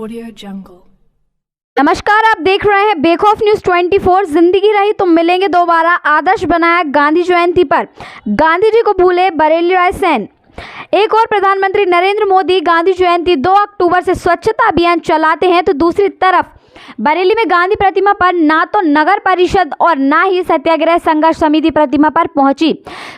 Audio Jungle। नमस्कार, आप देख रहे हैं बेखौफ न्यूज 24। जिंदगी रही तो मिलेंगे दोबारा आदर्श बनाया गांधी जयंती पर, गांधी जी को भूले बरेली रायसेन। एक और प्रधानमंत्री नरेंद्र मोदी गांधी जयंती 2 अक्टूबर से स्वच्छता अभियान चलाते हैं, तो दूसरी तरफ बरेली में गांधी प्रतिमा पर ना तो नगर परिषद और ना ही सत्याग्रह संघर्ष समिति प्रतिमा पर पहुंची।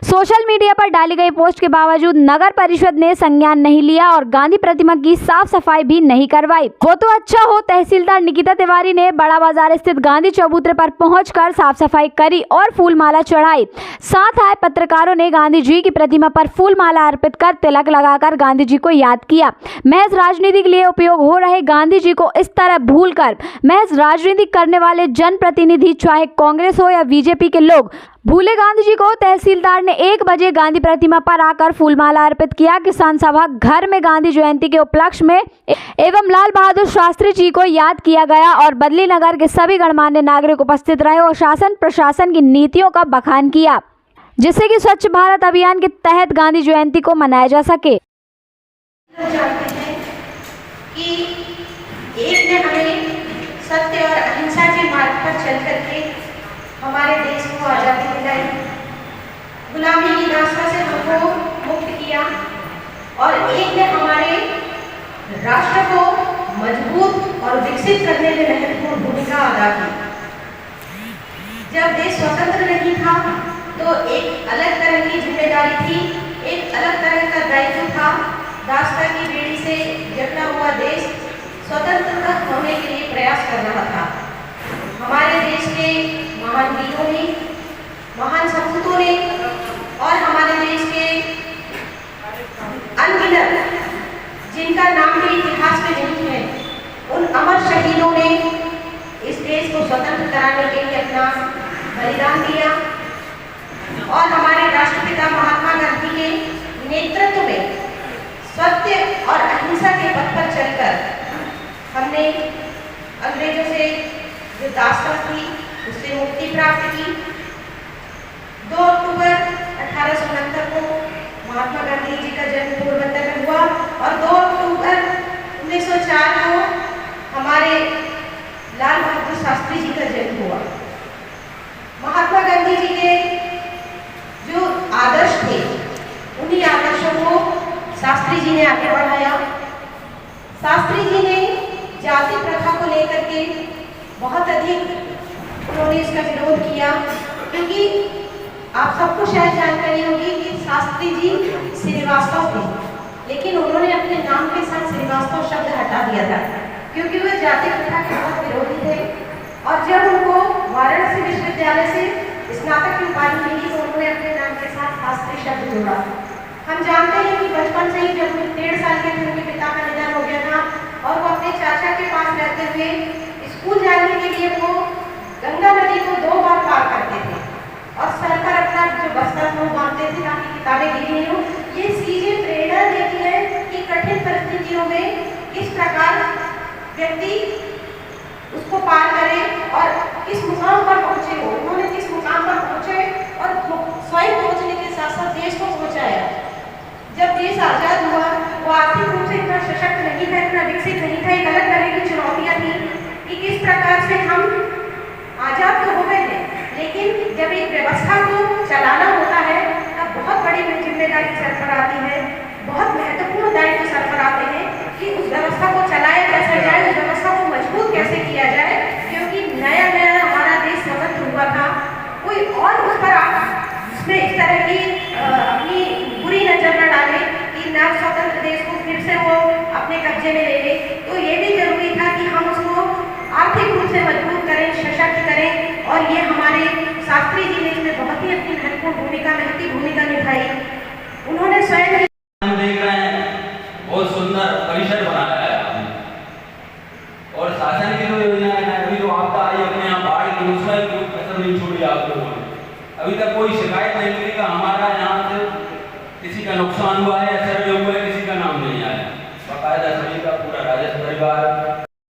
सोशल मीडिया पर डाली गई पोस्ट के बावजूद नगर परिषद ने संज्ञान नहीं लिया और गांधी प्रतिमा की साफ सफाई भी नहीं करवाई। वो तो अच्छा हो, तहसीलदार निकिता तिवारी ने बड़ा बाजार स्थित गांधी चबूतरे पर पहुंचकर साफ सफाई करी और फूल माला चढ़ाई। साथ आए पत्रकारों ने गांधी जी की प्रतिमा पर फूल माला अर्पित कर तिलक लगाकर गांधी जी को याद किया। महज राजनीति के लिए उपयोग हो रहे गांधी जी को इस तरह भूलकर महज राजनीति करने वाले जनप्रतिनिधि, चाहे कांग्रेस हो या बीजेपी के लोग, भूले गांधी जी को। तहसीलदार ने 1 बजे गांधी प्रतिमा पर आकर फूलमाला अर्पित किया। किसान सभा घर में गांधी जयंती के उपलक्ष्य में एवं लाल बहादुर शास्त्री जी को याद किया गया और बदली नगर के सभी गणमान्य नागरिक उपस्थित रहे और शासन प्रशासन की नीतियों का बखान किया, जिससे कि स्वच्छ भारत अभियान के तहत गांधी जयंती को मनाया जा सके। एक ने हमें सत्य और अहिंसा के मार्ग पर चल करके हमारे देश को आज़ादी दिलाई, गुलामी की दास्तां से हमको मुक्त किया, और एक ने हमारे राष्ट्र को मजबूत और विकसित करने में महत्वपूर्ण भूमिका अदा की। जब देश स्वतंत्र नहीं था तो एक अलग तरह की जिम्मेदारी थी, एक अलग तरह का दायित्व था। दास्तां की बेड़ी से जकड़ा हुआ देश स्वतंत्रता होने के लिए प्रयास कर रहा था। हमारे देश के महान वीरों ने, महान सपूतों ने और हमारे देश के अनगिनत, जिनका नाम भी इतिहास में नहीं है, उन अमर शहीदों ने इस देश को स्वतंत्र कराने के लिए अपना बलिदान दिया। और हमारे राष्ट्रपिता महात्मा गांधी के नेतृत्व में सत्य और अहिंसा के पथ पर चलकर हमने अंग्रेजों से जो दास्तां थी उससे मुक्ति प्राप्त की। 2 अक्टूबर 1869 को महात्मा गांधी जी का जन्म पोरबंदर में हुआ और 2 अक्टूबर 1904 को हमारे लाल बहादुर शास्त्री जी का जन्म हुआ। महात्मा गांधी जी के जो आदर्श थे, उन्हीं आदर्शों को शास्त्री जी ने आगे बढ़ाया। शास्त्री जी ने जाति प्रथा को लेकर के बहुत अधिक उन्होंने इसका विरोध किया, क्योंकि आप सबको शायद जानकारी होगी कि शास्त्री जी श्रीवास्तव थे, लेकिन उन्होंने अपने नाम के साथ श्रीवास्तव शब्द हटा दिया था, क्योंकि वे जाति प्रथा के बहुत विरोधी थे। और जब उनको वाराणसी विश्वविद्यालय से स्नातक की उपाधि मिली तो उन्होंने अपने नाम के साथ शास्त्री शब्द जोड़ा। हम जानते हैं कि बचपन से ही जब 1.5 साल के थे उनके पिता का निधन हो गया था और वो अपने चाचा के पास रहते हुए स्कूल जाने के लिए वो गंगा नदी को 2 बार पार करते थे और सर पर अपना जो बस्ता वो बांधते थे ताकि किताबें गिरी नहीं हो। ये चीजें प्रेरणा देती है कि कठिन परिस्थितियों में किस प्रकार व्यक्ति उसको पार करे और किस मुकाम पर पहुंचे हो। उन्होंने किस मुकाम पर पहुंचे और स्वयं पहुंचने के साथ साथ देश को पहुंचाया। जब देश आजाद हुआ वो आर्थिक रूप से इतना सशक्त नहीं था, इतना विकसित नहीं था। एक अलग तरह की चुनौतियां थी कि किस प्रकार से हम आजाद तो हो गए थे, लेकिन जब एक व्यवस्था को चलाना होता है तब बहुत बड़ी जिम्मेदारी सर पर आती है, बहुत महत्वपूर्ण दायित्व सर पर आते हैं कि उस व्यवस्था को चलाया कैसे जाए, उस व्यवस्था को मजबूत कैसे किया जाए, क्योंकि नया नया हमारा देश स्वतंत्र हुआ था। कोई और उस पर उसमें इस तरह की अपनी बुरी नजर न डाले कि नव स्वतंत्र देश को फिर से वो अपने कब्जे में ले ले। तो ये भी जरूरी था कि हम उसको आर्थिक रूप से मजबूत करें, सशक्त करें, और ये हमारे शास्त्री जी ने इसमें बहुत ही अपनी महत्वपूर्ण भूमिका निभाई। उन्होंने स्वयं देख रहे हैं बहुत सुंदर परिसर बनाया है और शासन की जो योजनाएं हैं, अभी जो आपदा आई अपने यहाँ बाढ़ की, उसमें कोई कसर नहीं छोड़ी आप लोगों ने। अभी तक कोई शिकायत नहीं मिली कि हमारा यहाँ से किसी का नुकसान हुआ है या सर्वे हुआ है, किसी का नाम नहीं आया। बाकायदा सभी का पूरा राजस्व परिवार